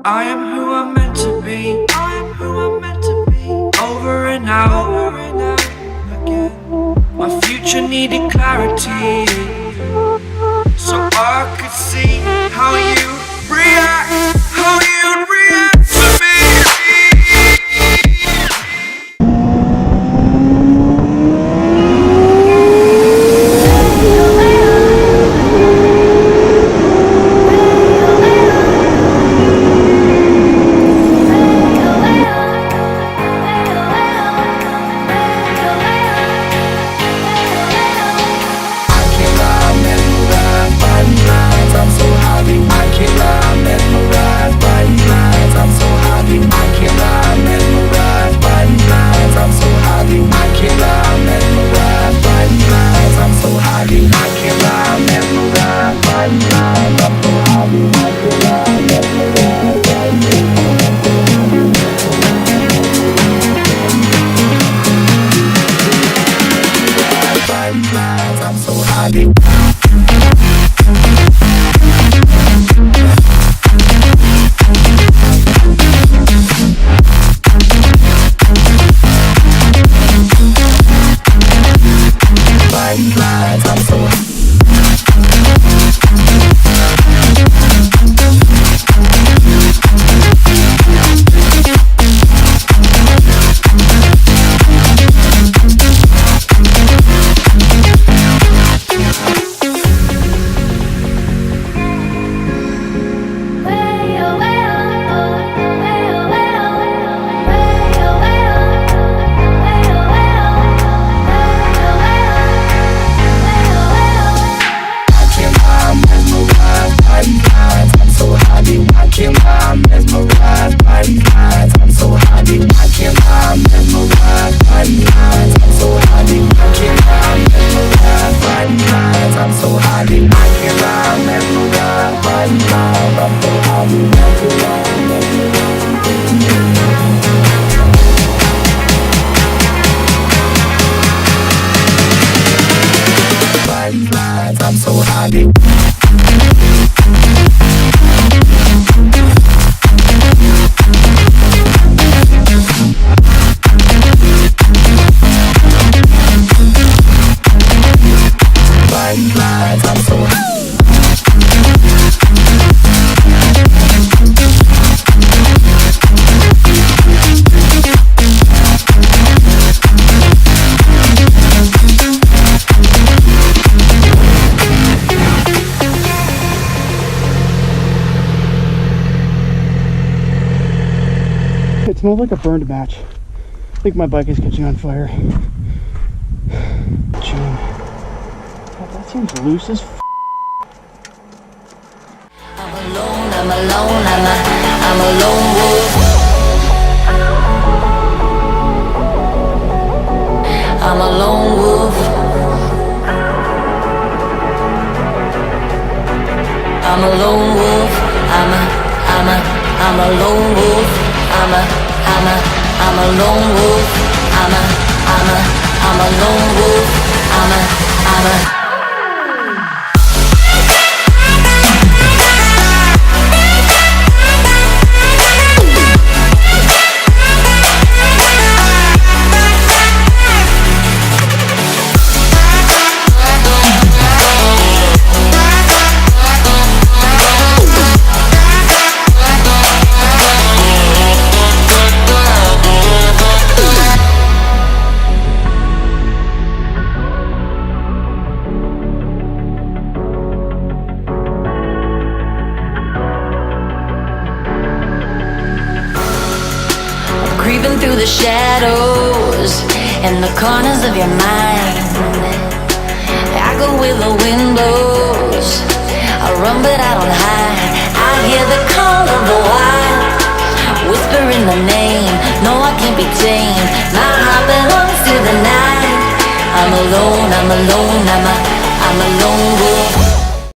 I am who I'm meant to be. I am who I'm meant to be. Over and out again. My future needed clarity, so I could see how you react, how you'd react to me. I'm so happy. It smells like a burned match. I think my bike is catching on fire. Chain. God, that seems loose as f. I'm alone, I'm a lone wolf. I'm a lone wolf. I'm a lone wolf. I'm a lone wolf. I'm a lone wolf. I'm a lone wolf. Creeping through the shadows and the corners of your mind. I go where the wind blows. I run but I don't hide. I hear the call of the wild, whispering the name. No, I can't be tamed. My heart belongs to the night. I'm alone, I'm a lone wolf.